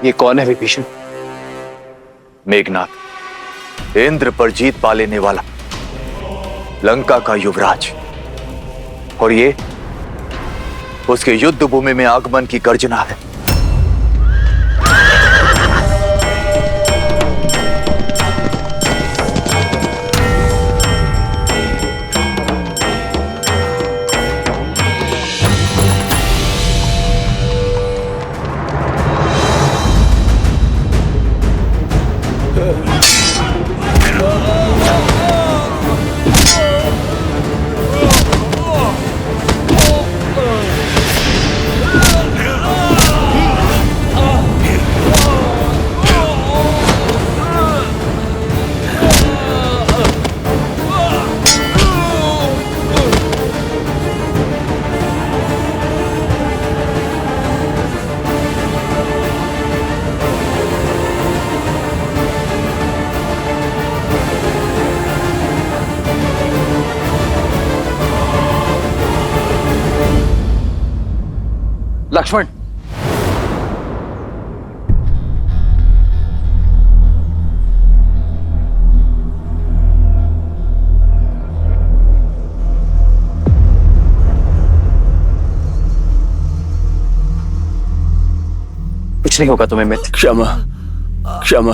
ये कौन है विभीषण? मेघनाथ, इंद्र पर जीत पा लेने वाला लंका का युवराज। और ये उसके युद्ध भूमि में आगमन की गर्जना है। लक्ष्मण, कुछ नहीं होगा तुम्हें मित्र। क्षमा क्षमा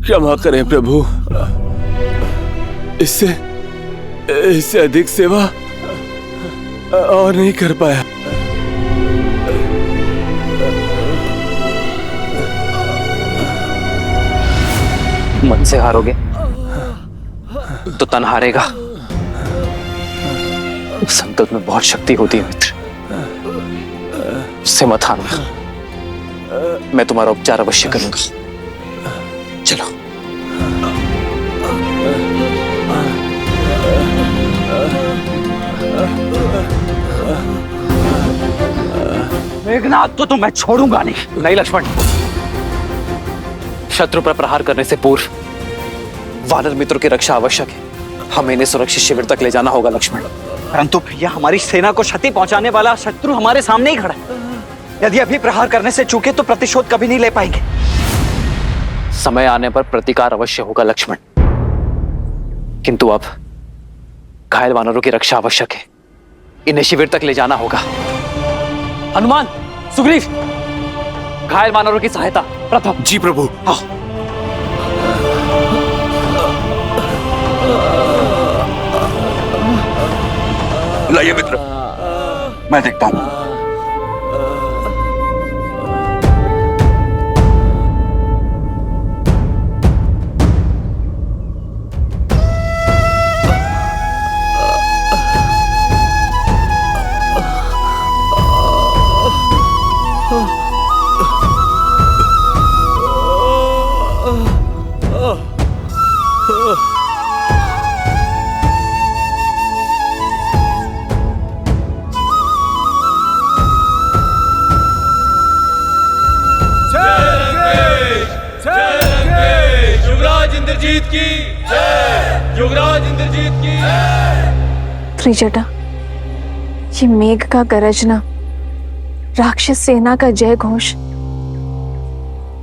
क्षमा करें प्रभु। इससे अधिक सेवा और नहीं कर पाया। मन से हारोगे तो तन हारेगा। संकल्प में बहुत शक्ति होती है मित्र, उससे मत हारना। मैं तुम्हारा उपचार अवश्य करूंगा। चलो। मेघनाथ को तो मैं छोड़ूंगा नहीं। नहीं लक्ष्मण, शत्रु पर प्रहार करने से पूर्व वानर मित्रों की रक्षा आवश्यक है। हमें इन्हें सुरक्षित शिविर तक ले जाना होगा लक्ष्मण। परंतु भैया, हमारी सेना को क्षति पहुंचाने वाला शत्रु हमारे सामने ही खड़ा है। यदि अभी प्रहार करने से चूके तो प्रतिशोध कभी नहीं ले पाएंगे। समय आने पर प्रतिकार अवश्य होगा लक्ष्मण, किंतु अब घायल वानरों की रक्षा आवश्यक है। इन्हें शिविर तक ले जाना होगा। हनुमान, सुग्रीव, घायल वानरों की सहायता प्रथम। जी प्रभु। हाँ। लाइए मित्र, मैं देखता हूं। त्रिजटा, ये मेघ का गरजना, राक्षस सेना का जय घोष,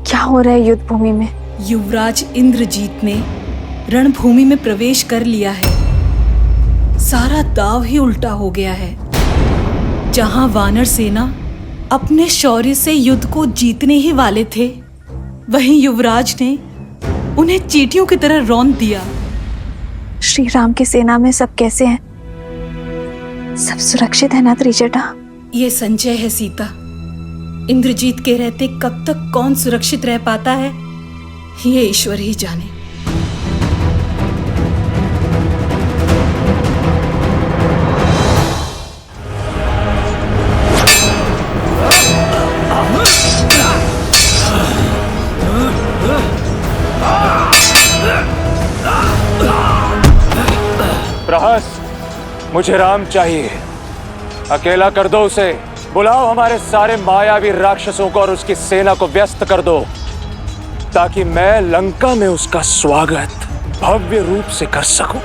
क्या हो रहा है युद्ध भूमि में? युवराज इंद्रजीत ने रणभूमि में प्रवेश कर लिया है। सारा दाव ही उल्टा हो गया है। जहां वानर सेना अपने शौर्य से युद्ध को जीतने ही वाले थे, वहीं युवराज ने उन्हें चींटियों की तरह रौंद दिया। श्री राम की सेना में सब कैसे हैं? सब सुरक्षित है ना त्रिजटा? ये संजय है सीता। इंद्रजीत के रहते कब तक कौन सुरक्षित रह पाता है, ये ईश्वर ही जाने। प्रहस, मुझे राम चाहिए। अकेला कर दो उसे। बुलाओ हमारे सारे मायावी राक्षसों को और उसकी सेना को व्यस्त कर दो, ताकि मैं लंका में उसका स्वागत भव्य रूप से कर सकूं।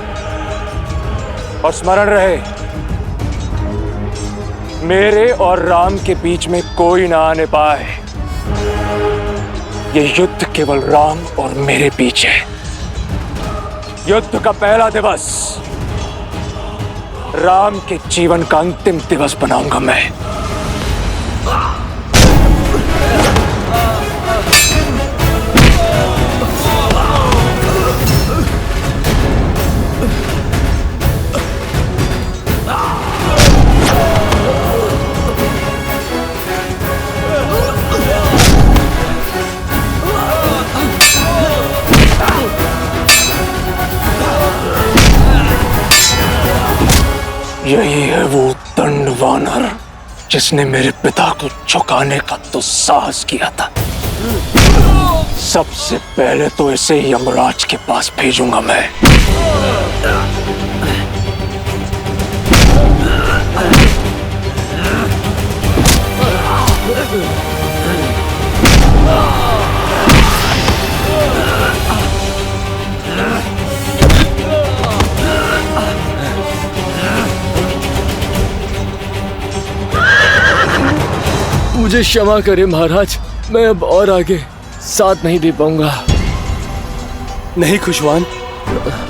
और स्मरण रहे, मेरे और राम के बीच में कोई ना आने पाए। ये युद्ध केवल राम और मेरे बीच है। युद्ध का पहला दिवस राम के जीवन का अंतिम दिवस बनाऊंगा मैं। यही है वो दंड वानर जिसने मेरे पिता को झुकाने का तो साहस किया था। सबसे पहले तो इसे यमराज के पास भेजूंगा मैं। मुझे क्षमा करें महाराज, मैं अब और आगे साथ नहीं दे पाऊंगा। नहीं खुशवान,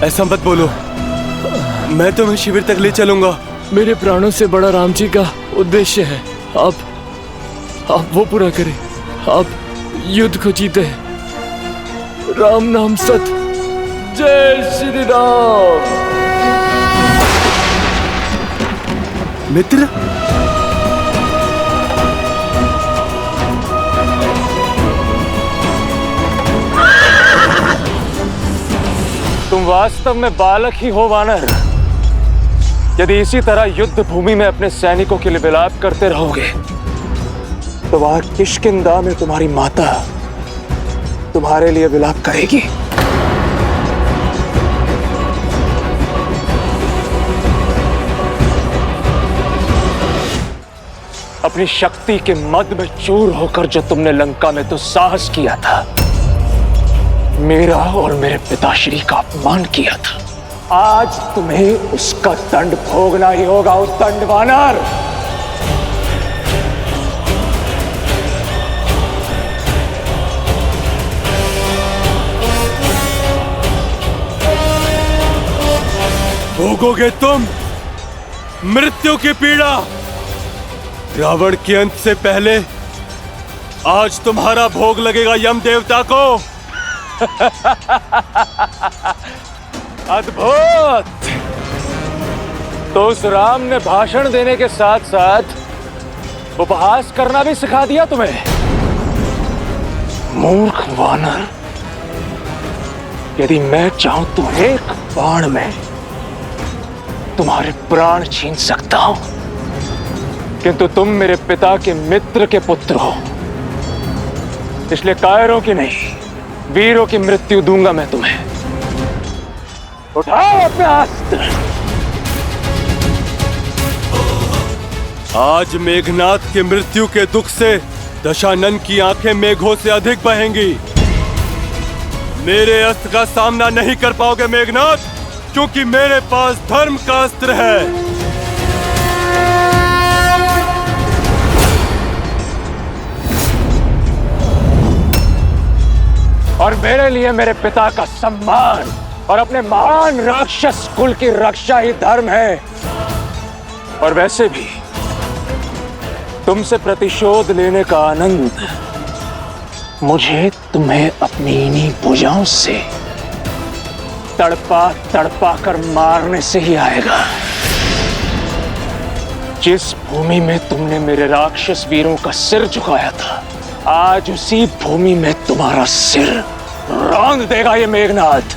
ऐसा मत बोलो। मैं तुम्हें शिविर तक ले चलूंगा। मेरे प्राणों से बड़ा राम जी का उद्देश्य है। आप वो पूरा करें। आप युद्ध को जीते। राम नाम सत। जय श्री राम। मित्र, तुम वास्तव में बालक ही हो वानर। यदि इसी तरह युद्ध भूमि में अपने सैनिकों के लिए विलाप करते रहोगे तो वहां किष्किंधा में तुम्हारी माता तुम्हारे लिए विलाप करेगी। अपनी शक्ति के मद में चूर होकर जो तुमने लंका में तो साहस किया था, मेरा और मेरे पिताश्री का अपमान किया था, आज तुम्हें उसका दंड भोगना ही होगा। उस दंड वानर, भोगोगे तुम मृत्यु की पीड़ा। रावण के अंत से पहले आज तुम्हारा भोग लगेगा यम देवता को। अद्भुत। तो उस राम ने भाषण देने के साथ साथ उपहास करना भी सिखा दिया तुम्हें। मूर्ख वानर, यदि मैं चाहूं तो एक बाण में तुम्हारे प्राण छीन सकता हूं, किंतु तुम मेरे पिता के मित्र के पुत्र हो, इसलिए कायरों की नहीं वीरों की मृत्यु दूंगा मैं तुम्हें। उठाओ अपने अस्त्र। आज मेघनाथ के मृत्यु के दुख से दशानन की आंखें मेघों से अधिक बहेंगी। मेरे अस्त्र का सामना नहीं कर पाओगे मेघनाथ, क्योंकि मेरे पास धर्म का अस्त्र है। और मेरे लिए मेरे पिता का सम्मान और अपने महान राक्षस कुल की रक्षा ही धर्म है। और वैसे भी तुमसे प्रतिशोध लेने का आनंद मुझे तुम्हें अपनी इन्हीं भुजाओं से तड़पा तड़पा कर मारने से ही आएगा। जिस भूमि में तुमने मेरे राक्षस वीरों का सिर झुकाया था, आज उसी भूमि में तुम्हारा सिर रौंद देगा ये मेघनाथ।